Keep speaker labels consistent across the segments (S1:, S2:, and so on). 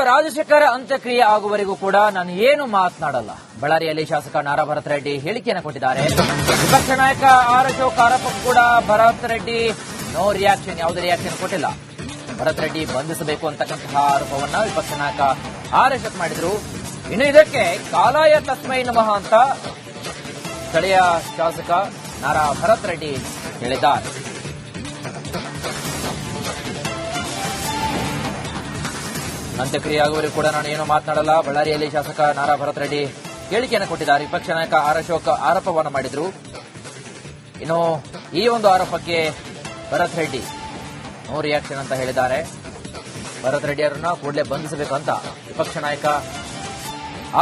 S1: ರಾಜಶೇಖರ್ ಅಂತ್ಯಕ್ರಿಯೆ ಆಗುವವರೆಗೂ ಕೂಡ ನಾನು ಏನು ಮಾತನಾಡಲ್ಲ. ಬಳ್ಳಾರಿಯಲ್ಲಿ ಶಾಸಕ ನಾರಾ ಭರತ್ ರೆಡ್ಡಿ ಹೇಳಿಕೆಯನ್ನು ಕೊಟ್ಟಿದ್ದಾರೆ. ವಿಪಕ್ಷ ನಾಯಕ ಆರ್ ಅಶೋಕ್ ಆರೋಪ ಕೂಡ ಭರತ್ ರೆಡ್ಡಿ ನೋ ರಿಯಾಕ್ಷನ್, ಯಾವುದೇ ರಿಯಾಕ್ಷನ್ ಕೊಟ್ಟಿಲ್ಲ. ಭರತ್ ರೆಡ್ಡಿ ಬಂಧಿಸಬೇಕು ಅಂತಕ್ಕಂತಹ ಆರೋಪವನ್ನ ವಿಪಕ್ಷ ನಾಯಕ ಆರ್ ಅಶೋಕ್ ಮಾಡಿದ್ರು. ಇನ್ನು ಇದಕ್ಕೆ ಕಾಲಾಯ ತಸ್ಮೈ ನಮಃ ಅಂತ ಸ್ಥಳೀಯ ಶಾಸಕ ನಾರಾ ಭರತ್ ರೆಡ್ಡಿ ಹೇಳಿದ್ದಾರೆ. ಅಂತ್ಯಕ್ರಿಯೆ ಆಗುವವರೆಗೂ ಕೂಡ ನಾನು ಏನು ಮಾತನಾಡಲ್ಲ. ಬಳ್ಳಾರಿಯಲ್ಲಿ ಶಾಸಕ ನಾರಾ ಭರತ್ ರೆಡ್ಡಿ ಹೇಳಿಕೆಯನ್ನು ಕೊಟ್ಟಿದ್ದಾರೆ. ವಿಪಕ್ಷ ನಾಯಕ ಆರ್ ಅಶೋಕ್ ಆರೋಪವನ್ನು ಮಾಡಿದ್ರು. ಇನ್ನು ಈ ಒಂದು ಆರೋಪಕ್ಕೆ ಭರತ್ ರೆಡ್ಡಿ ನೋ ರಿಯಾಕ್ಷನ್ ಅಂತ ಹೇಳಿದ್ದಾರೆ. ಭರತ್ ರೆಡ್ಡಿ ಅವರನ್ನ ಕೂಡಲೇ ಬಂಧಿಸಬೇಕಂತ ವಿಪಕ್ಷ ನಾಯಕ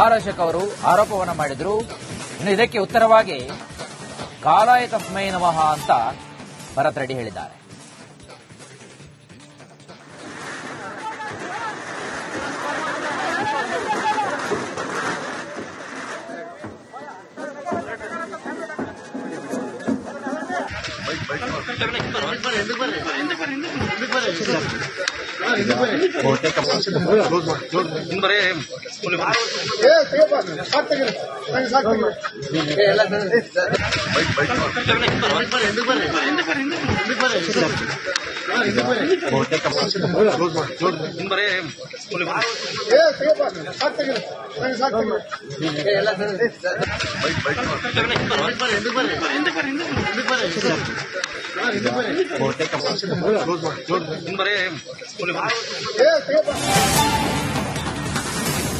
S1: ಆರ್ ಅಶೋಕ್ ಅವರು ಆರೋಪವನ್ನು ಮಾಡಿದ್ರು. ಇನ್ನು ಇದಕ್ಕೆ ಉತ್ತರವಾಗಿ ಕಾಲಾಯ ತಸ್ಮೈ ನಮಃ ಅಂತ ಭರತ್ ರೆಡ್ಡಿ ಹೇಳಿದ್ದಾರೆ.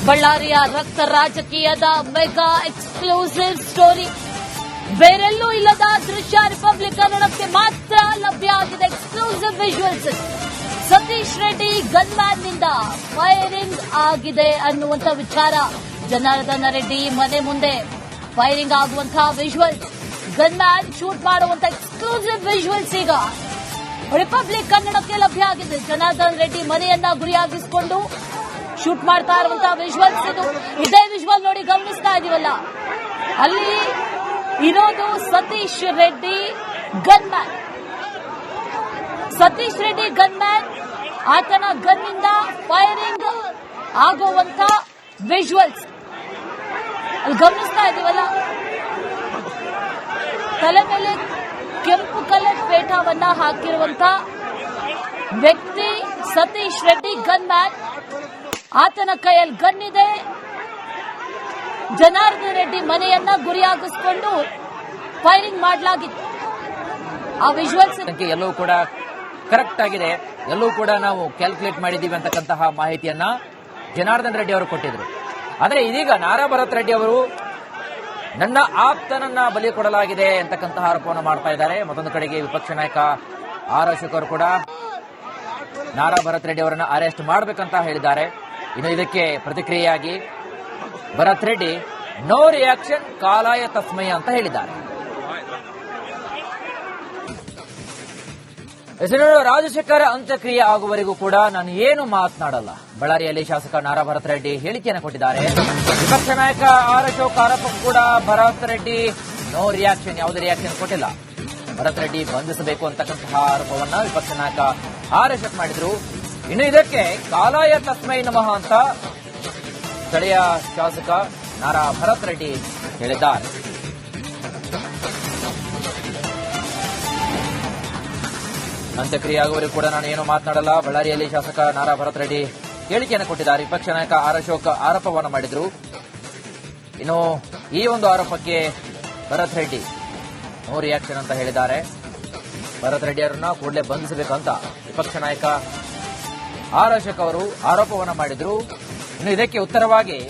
S2: ಬಳ್ಳಾರಿಯ ರಕ್ತ ರಾಜಕೀಯದ ಮೆಗಾ ಎಕ್ಸ್ಕ್ಲೂಸಿವ್ ಸ್ಟೋರಿ. ಬೇರೆಲ್ಲೂ ಇಲ್ಲದ ದೃಶ್ಯ ರಿಪಬ್ಲಿಕ್ ಕನ್ನಡಕ್ಕೆ ಮಾತ್ರ ಲಭ್ಯ ಆಗಿದೆ. Exclusive visuals. ಸತೀಶ್ ರೆಡ್ಡಿ ಗನ್ಮ್ಯಾನ್ನಿಂದ ಫೈರಿಂಗ್ ಆಗಿದೆ ಅನ್ನುವಂಥ ವಿಚಾರ. ಜನಾರ್ದನ ರೆಡ್ಡಿ ಮನೆ ಮುಂದೆ ಫೈರಿಂಗ್ ಆಗುವಂತಹ ವಿಜುವಲ್ಸ್, ಗನ್ಮ್ಯಾನ್ ಶೂಟ್ ಮಾಡುವಂತ ಎಕ್ಸ್ಕ್ಲೂಸಿವ್ ವಿಜುವಲ್ಸ್ ಈಗ ರಿಪಬ್ಲಿಕ್ ಕನ್ನಡಕ್ಕೆ ಲಭ್ಯ ಆಗಿದೆ. ಜನಾರ್ದನ್ ರೆಡ್ಡಿ ಮನೆಯನ್ನ ಗುರಿಯಾಗಿಸಿಕೊಂಡು ಶೂಟ್ ಮಾಡ್ತಾ ಇರುವಂತಹ ವಿಜುವಲ್ಸ್ ಇದು. ಇದೇ ವಿಜುವಲ್ ನೋಡಿ ಗಮನಿಸ್ತಾ ಇದೀವಲ್ಲ, ಅಲ್ಲಿ ಇರೋದು ಸತೀಶ್ ರೆಡ್ಡಿ ಗನ್ಮ್ಯಾನ್. ಸತೀಶ್ ರೆಡ್ಡಿ ಗನ್ಮ್ಯಾನ್, ಆತನ ಗನ್ನಿಂದ ಫೈರಿಂಗ್ ಆಗುವಂತ ವಿಜುವಲ್ಸ್ ಅಲ್ಲಿ ಗಮನಿಸ್ತಾ ಇದೀವಲ್ಲ. ತಲೆ ಮೇಲೆ ಕೆಂಪು ಕಲರ್ ಪೇಟವನ್ನ ಹಾಕಿರುವಂತ ವ್ಯಕ್ತಿ ಸತೀಶ್ ರೆಡ್ಡಿ ಗನ್ಮ್ಯಾನ್. ಆತನ ಕೈಯಲ್ಲಿ ಗನ್ ಇದೆ. ಜನಾರ್ದನ ರೆಡ್ಡಿ ಮನೆಯನ್ನ ಗುರಿಯಾಗಿಸಿಕೊಂಡು ಫೈರಿಂಗ್ ಮಾಡಲಾಗಿತ್ತು. ಆ ವಿಜುವಲ್ಸ್
S1: ಎಲ್ಲವೂ ಕೂಡ ಕರೆಕ್ಟ್ ಆಗಿದೆ. ಎಲ್ಲವೂ ಕೂಡ ನಾವು ಕ್ಯಾಲ್ಕುಲೇಟ್ ಮಾಡಿದ್ದೀವಿ ಅಂತಕ್ಕಂತಹ ಮಾಹಿತಿಯನ್ನ ಜನಾರ್ದನ್ ರೆಡ್ಡಿ ಅವರು ಕೊಟ್ಟಿದ್ರು. ಆದರೆ ಇದೀಗ ನಾರಾ ಭರತ್ ರೆಡ್ಡಿ ಅವರು ನನ್ನ ಆಪ್ತನನ್ನ ಬಲಿ ಕೊಡಲಾಗಿದೆ ಅಂತಕ್ಕಂತಹ ಆರೋಪವನ್ನು ಮಾಡ್ತಾ ಇದ್ದಾರೆ. ಮತ್ತೊಂದು ಕಡೆಗೆ ವಿಪಕ್ಷ ನಾಯಕ ಆರ್ ಅಶೋಕ್ ಅವರು ಕೂಡ ನಾರಾ ಭರತ್ ರೆಡ್ಡಿ ಅವರನ್ನ ಅರೆಸ್ಟ್ ಮಾಡಬೇಕಂತ ಹೇಳಿದ್ದಾರೆ. ಇನ್ನು ಇದಕ್ಕೆ ಪ್ರತಿಕ್ರಿಯೆಯಾಗಿ ಭರತ್ ರೆಡ್ಡಿ ನೋ ರಿಯಾಕ್ಷನ್, ಕಾಲಾಯ ತಸ್ಮೈ ಅಂತ ಹೇಳಿದ್ದಾರೆ. ರಾಜಶೇಖರ್ ಅಂತ್ಯಕ್ರಿಯೆ ಆಗುವವರೆಗೂ ಕೂಡ ನಾನು ಏನು ಮಾತನಾಡಲ್ಲ. ಬಳ್ಳಾರಿಯಲ್ಲಿ ಶಾಸಕ ನಾರಾ ಭರತ್ ರೆಡ್ಡಿ ಹೇಳಿಕೆಯನ್ನು ಕೊಟ್ಟಿದ್ದಾರೆ. ವಿಪಕ್ಷ ನಾಯಕ ಆರ್ ಅಶೋಕ್ ಆರೋಪ ಕೂಡ ಭರತ್ ರೆಡ್ಡಿ ನೋ ರಿಯಾಕ್ಷನ್, ಯಾವುದೇ ರಿಯಾಕ್ಷನ್ ಕೊಟ್ಟಿಲ್ಲ. ಭರತ್ ರೆಡ್ಡಿ ಬಂಧಿಸಬೇಕು ಅಂತಕ್ಕಂತಹ ಆರೋಪವನ್ನ ವಿಪಕ್ಷ ನಾಯಕ ಆರ್ ಅಶೋಕ್ ಮಾಡಿದ್ರು. ಇನ್ನು ಇದಕ್ಕೆ ಕಾಲಾಯ ತಸ್ಮೈ ನಮಃ ಅಂತ ಸ್ಥಳೀಯ ಶಾಸಕ ನಾರಾ ಭರತ್ ರೆಡ್ಡಿ ಹೇಳಿದ್ದಾರೆ. ಅಂತ್ಯಕ್ರಿಯೆ ಆಗುವವರೆಗೂ ಕೂಡ ನಾನು ಏನು ಮಾತನಾಡಲ್ಲ. ಬಳ್ಳಾರಿಯಲ್ಲಿ ಶಾಸಕ ನಾರಾ ಭರತ್ ರೆಡ್ಡಿ ಹೇಳಿಕೆಯನ್ನು ಕೊಟ್ಟಿದ್ದಾರೆ. ವಿಪಕ್ಷ ನಾಯಕ ಆರ್ ಅಶೋಕ್ ಆರೋಪವನ್ನು ಮಾಡಿದ್ರು. ಇನ್ನು ಈ ಒಂದು ಆರೋಪಕ್ಕೆ ಭರತ್ ರೆಡ್ಡಿ ನೋ ರಿಯಾಕ್ಷನ್ ಅಂತ ಹೇಳಿದ್ದಾರೆ. ಭರತ್ ರೆಡ್ಡಿ ಅವರನ್ನ ಕೂಡಲೇ ಬಂಧಿಸಬೇಕಂತ ವಿಪಕ್ಷ ನಾಯಕ ಆರ್ ಅಶೋಕ್ ಅವರು ಆರೋಪವನ್ನು ಮಾಡಿದ್ರು. ಇನ್ನು ಇದಕ್ಕೆ ಉತ್ತರವಾಗಿ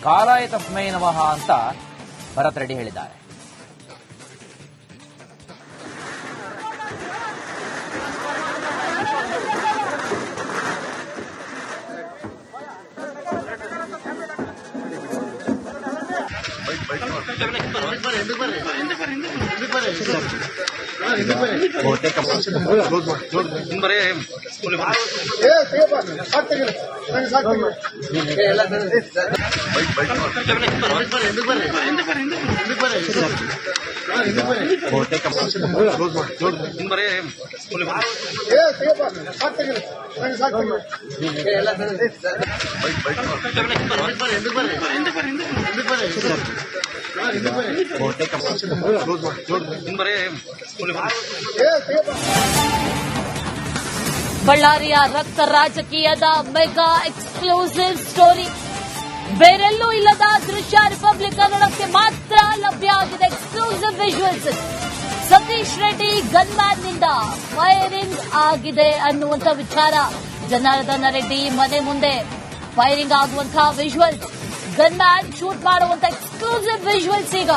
S1: ಕಾಲಾಯ ತಸ್ಮೈ ನಮಃ ಅಂತ ಭರತ್ ರೆಡ್ಡಿ ಹೇಳಿದ್ದಾರೆ.
S2: ಬಳ್ಳಾರಿಯ ರಕ್ತ ರಾಜಕೀಯದ ಮೆಗಾ ಎಕ್ಸ್ಕ್ಲೂಸಿವ್ ಸ್ಟೋರಿ. ಬೇರೆಲ್ಲೂ ಇಲ್ಲದ ದೃಶ್ಯ ರಿಪಬ್ಲಿಕ್ ಕನ್ನಡಕ್ಕೆ ಮಾತ್ರ ಲಭ್ಯ ಆಗಿದೆ. Exclusive visuals. Satish Reddy gunman ನಿಂದ ಫೈರಿಂಗ್ ಆಗಿದೆ ಅನ್ನುವಂಥ ವಿಚಾರ. ಜನಾರ್ದನ ರೆಡ್ಡಿ ಮನೆ ಮುಂದೆ ಫೈರಿಂಗ್ ಆಗುವಂತಹ ವಿಜುವಲ್ಸ್, ಗನ್ಮ್ಯಾನ್ ಶೂಟ್ ಮಾಡುವಂತ ಎಕ್ಸ್ಕ್ಲೂಸಿವ್ ವಿಜುವಲ್ಸ್ ಈಗ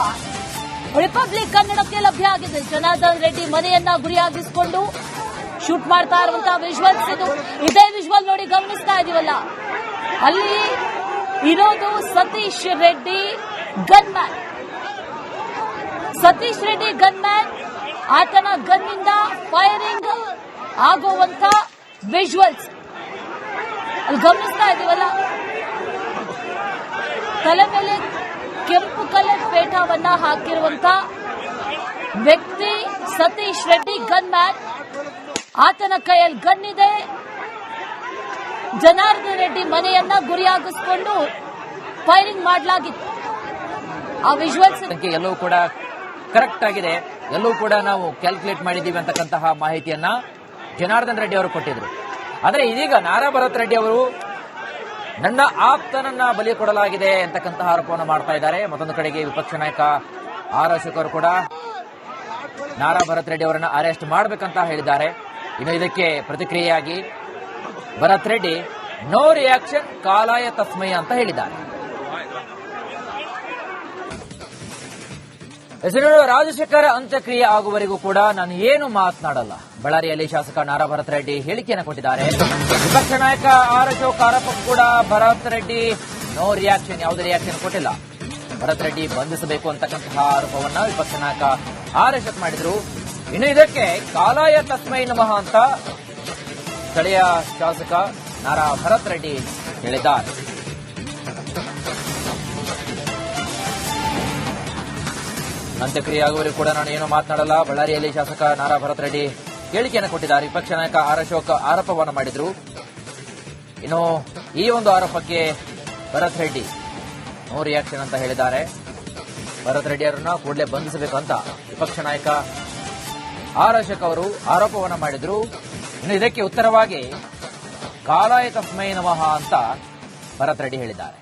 S2: ರಿಪಬ್ಲಿಕ್ ಕನ್ನಡಕ್ಕೆ ಲಭ್ಯ ಆಗಿದೆ. ಜನಾರ್ದನ್ ರೆಡ್ಡಿ ಮನೆಯನ್ನ ಗುರಿಯಾಗಿಸಿಕೊಂಡು ಶೂಟ್ ಮಾಡ್ತಾ ಇರುವಂತಹ ವಿಜುವಲ್ಸ್ ಇದು. ಇದೇ ವಿಜುವಲ್ ನೋಡಿ ಗಮನಿಸ್ತಾ ಇದೀವಲ್ಲ, ಅಲ್ಲಿ ಇರೋದು ಸತೀಶ್ ರೆಡ್ಡಿ ಗನ್ಮ್ಯಾನ್. ಸತೀಶ್ ರೆಡ್ಡಿ ಗನ್ಮ್ಯಾನ್, ಆತನ ಗನ್ನಿಂದ ಫೈರಿಂಗ್ ಆಗುವಂತ ವಿಜುವಲ್ಸ್ ಅಲ್ಲಿ ಗಮನಿಸ್ತಾ ಇದೀವಲ್ಲ. ತಲೆ ಮೇಲೆ ಕೆಂಪು ಕಲರ್ ಪೇಟವನ್ನ ಹಾಕಿರುವಂತ ವ್ಯಕ್ತಿ ಸತೀಶ್ ರೆಡ್ಡಿ ಗನ್ಮ್ಯಾನ್. ಆತನ ಕೈಯಲ್ಲಿ ಗನ್ನಿದೆ. ಜನಾರ್ದನ ರೆಡ್ಡಿ ಮನೆಯನ್ನ ಗುರಿಯಾಗಿಸಿಕೊಂಡು ಫೈರಿಂಗ್ ಮಾಡಲಾಗಿತ್ತು. ಆ ವಿಜುವಲ್ಸ್
S1: ಎಲ್ಲವೂ ಕೂಡ ಕರೆಕ್ಟ್ ಆಗಿದೆ, ಎಲ್ಲವೂ ಕೂಡ ನಾವು ಕ್ಯಾಲ್ಕುಲೇಟ್ ಮಾಡಿದ್ದೀವಿ ಅಂತಕ್ಕಂತಹ ಮಾಹಿತಿಯನ್ನ ಜನಾರ್ದನ್ ರೆಡ್ಡಿ ಅವರು ಕೊಟ್ಟಿದ್ರು. ಆದರೆ ಇದೀಗ ನಾರಾ ಭರತ್ ರೆಡ್ಡಿ ಅವರು ನನ್ನ ಆಪ್ತನನ್ನ ಬಲಿ ಕೊಡಲಾಗಿದೆ ಅಂತಕ್ಕಂತಹ ಆರೋಪವನ್ನು ಮಾಡ್ತಾ ಇದ್ದಾರೆ. ಮತ್ತೊಂದು ಕಡೆಗೆ ವಿಪಕ್ಷ ನಾಯಕ ಆರ್ ಅಶೋಕ್ ಅವರು ಕೂಡ ನಾರಾ ಭರತ್ ರೆಡ್ಡಿ ಅವರನ್ನ ಅರೆಸ್ಟ್ ಮಾಡಬೇಕಂತ ಹೇಳಿದ್ದಾರೆ. ಇನ್ನು ಇದಕ್ಕೆ ಪ್ರತಿಕ್ರಿಯೆಯಾಗಿ ಭರತ್ ರೆಡ್ಡಿ ನೋ ರಿಯಾಕ್ಷನ್ ಕಾಲಾಯ ತಸ್ಮೈ ಅಂತ ಹೇಳಿದ್ದಾರೆ. ರಾಜಶೇಖರ ಅಂತ್ಯಕ್ರಿಯೆ ಆಗುವವರೆಗೂ ಕೂಡ ನಾನು ಏನು ಮಾತನಾಡಲ್ಲ. ಬಳ್ಳಾರಿಯಲ್ಲಿ ಶಾಸಕ ನಾರಾ ಭರತ್ ರೆಡ್ಡಿ ಹೇಳಿಕೆಯನ್ನು ಕೊಟ್ಟಿದ್ದಾರೆ. ವಿಪಕ್ಷ ನಾಯಕ ಆರ್ ಅಶೋಕ್ ಆರೋಪಕ್ಕೂ ಕೂಡ ಭರತ್ ರೆಡ್ಡಿ ನೋ ರಿಯಾಕ್ಷನ್, ಯಾವುದೇ ರಿಯಾಕ್ಷನ್ ಕೊಟ್ಟಿಲ್ಲ. ಭರತ್ ರೆಡ್ಡಿ ಬಂಧಿಸಬೇಕು ಅಂತಕ್ಕಂತಹ ಆರೋಪವನ್ನ ವಿಪಕ್ಷ ನಾಯಕ ಆರ್ ಅಶೋಕ್ ಮಾಡಿದ್ರು. ಇನ್ನು ಇದಕ್ಕೆ ಕಾಲಾಯ ತಸ್ಮೈ ನಮಃ ಅಂತ ಸ್ಥಳೀಯ ಶಾಸಕ ನಾರಾ ಭರತ್ ರೆಡ್ಡಿ ಹೇಳಿದ್ದಾರೆ. ಅಂತ್ಯಕ್ರಿಯೆ ಆಗುವವರೆಗೂ ಕೂಡ ನಾನು ಏನು ಮಾತನಾಡಲ್ಲ. ಬಳ್ಳಾರಿಯಲ್ಲಿ ಶಾಸಕ ನಾರಾ ಭರತ್ ರೆಡ್ಡಿ ಹೇಳಿಕೆಯನ್ನು ಕೊಟ್ಟಿದ್ದಾರೆ. ವಿಪಕ್ಷ ನಾಯಕ ಆರ್ ಅಶೋಕ್ ಆರೋಪವನ್ನು ಮಾಡಿದ್ರು. ಇನ್ನು ಈ ಒಂದು ಆರೋಪಕ್ಕೆ ಭರತ್ ರೆಡ್ಡಿ ನೋ ರಿಯಾಕ್ಷನ್ ಅಂತ ಹೇಳಿದ್ದಾರೆ. ಭರತ್ ರೆಡ್ಡಿ ಅವರನ್ನ ಕೂಡಲೇ ಬಂಧಿಸಬೇಕಂತ ವಿಪಕ್ಷ ನಾಯಕ ಆರ್ ಅಶೋಕ್ ಅವರು ಆರೋಪವನ್ನು ಮಾಡಿದ್ರು. ಇನ್ನು ಇದಕ್ಕೆ ಉತ್ತರವಾಗಿ ಕಾಲಾಯ ತಸ್ಮೈ ನಮಃ ಅಂತ ಭರತ್ ರೆಡ್ಡಿ ಹೇಳಿದ್ದಾರೆ.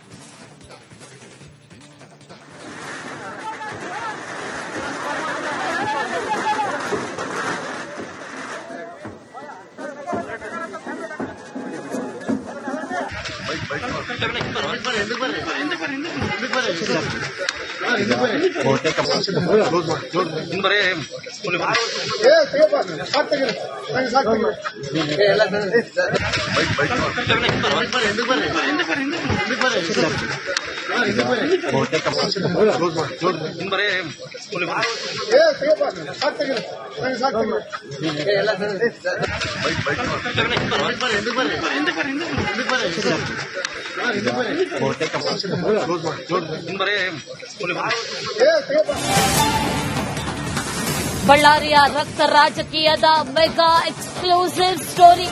S2: ಬಳ್ಳಾರಿಯ ರಕ್ತ ರಾಜಕೀಯದ ಮೆಗಾ ಎಕ್ಸ್ಕ್ಲೂಸಿವ್ ಸ್ಟೋರಿ.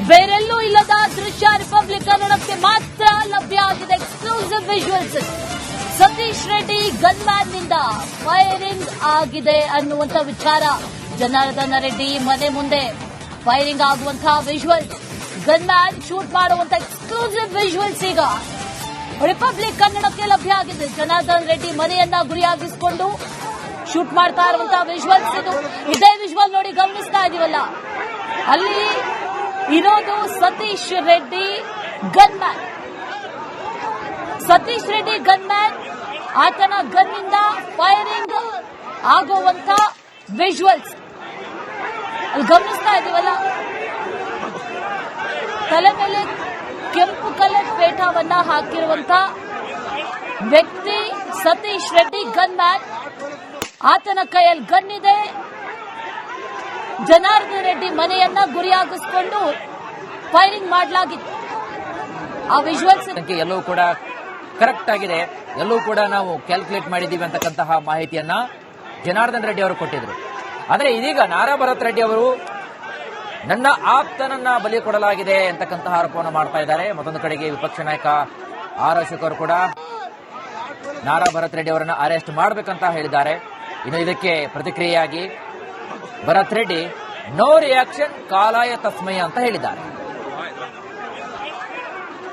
S2: ಬೇರೆಲ್ಲೂ ಇಲ್ಲದ ದೃಶ್ಯ ರಿಪಬ್ಲಿಕ್ ಕನ್ನಡಕ್ಕೆ ಮಾತ್ರ ಲಭ್ಯ ಆಗಿದೆ. Exclusive visuals. Satish Reddy gunman ನಿಂದ ಫೈರಿಂಗ್ ಆಗಿದೆ ಅನ್ನುವಂಥ ವಿಚಾರ. ಜನಾರ್ದನ ರೆಡ್ಡಿ ಮನೆ ಮುಂದೆ ಫೈರಿಂಗ್ ಆಗುವಂತಹ ವಿಜುವಲ್ಸ್, ಗನ್ಮ್ಯಾನ್ ಶೂಟ್ ಮಾಡುವಂತ ಎಕ್ಸ್ಕ್ಲೂಸಿವ್ ವಿಜುವಲ್ಸ್ ಈಗ ರಿಪಬ್ಲಿಕ್ ಕನ್ನಡಕ್ಕೆ ಲಭ್ಯ ಆಗಿದೆ. ಜನಾರ್ದನ್ ರೆಡ್ಡಿ ಮನೆಯನ್ನ ಗುರಿಯಾಗಿಸಿಕೊಂಡು ಶೂಟ್ ಮಾಡ್ತಾ ಇರುವಂತಹ ವಿಜುವಲ್ಸ್ ಇದು. ಇದೇ ವಿಜುವಲ್ ನೋಡಿ ಗಮನಿಸ್ತಾ ಇದೀವಲ್ಲ, ಅಲ್ಲಿ ಇರೋದು ಸತೀಶ್ ರೆಡ್ಡಿ ಗನ್ಮ್ಯಾನ್. ಸತೀಶ್ ರೆಡ್ಡಿ ಗನ್ಮ್ಯಾನ್, ಆತನ ಗನ್ನಿಂದ ಫೈರಿಂಗ್ ಆಗುವಂತ ವಿಜುವಲ್ಸ್ ಅಲ್ಲಿ ಗಮನಿಸ್ತಾ ಇದೀವಲ್ಲ. ತಲೆ ಮೇಲೆ ಕೆಂಪು ಕಲರ್ ಪೇಟವನ್ನ ಹಾಕಿರುವಂತ ವ್ಯಕ್ತಿ ಸತೀಶ್ ರೆಡ್ಡಿ ಗನ್ಮ್ಯಾನ್. ಆತನ ಕೈಯಲ್ಲಿ ಗನ್ನಿದೆ. ಜನಾರ್ದನ್ ರೆಡ್ಡಿ ಮನೆಯನ್ನ ಗುರಿಯಾಗಿಸಿಕೊಂಡು ಫೈರಿಂಗ್ ಮಾಡಲಾಗಿತ್ತು. ಆ ವಿಜುವಲ್ಸ್
S1: ಸಂಖ್ಯೆ ಎಲ್ಲವೂ ಕೂಡ ಕರೆಕ್ಟ್ ಆಗಿದೆ, ಎಲ್ಲವೂ ಕೂಡ ನಾವು ಕ್ಯಾಲ್ಕುಲೇಟ್ ಮಾಡಿದ್ದೀವಿ ಅಂತಕ್ಕಂತಹ ಮಾಹಿತಿಯನ್ನ ಜನಾರ್ದನ್ ರೆಡ್ಡಿ ಅವರು ಕೊಟ್ಟಿದ್ರು. ಆದರೆ ಇದೀಗ ನಾರಾ ಭರತ್ ರೆಡ್ಡಿ ಅವರು ನನ್ನ ಆಪ್ತನನ್ನ ಬಲಿ ಕೊಡಲಾಗಿದೆ ಅಂತಕ್ಕಂತಹ ಆರೋಪವನ್ನು ಮಾಡ್ತಾ ಇದ್ದಾರೆ. ಮತ್ತೊಂದು ಕಡೆಗೆ ವಿಪಕ್ಷ ನಾಯಕ ಆರ್ ಅಶೋಕ್ ಅವರು ಕೂಡ ನಾರಾ ಭರತ್ ರೆಡ್ಡಿ ಅವರನ್ನ ಅರೆಸ್ಟ್ ಮಾಡಬೇಕಂತ ಹೇಳಿದ್ದಾರೆ. ಇನ್ನು ಇದಕ್ಕೆ ಪ್ರತಿಕ್ರಿಯೆಯಾಗಿ ಭರತ್ ರೆಡ್ಡಿ ನೋ ರಿಯಾಕ್ಷನ್ ಕಾಲಾಯ ತಸ್ಮೈ ಅಂತ ಹೇಳಿದ್ದಾರೆ.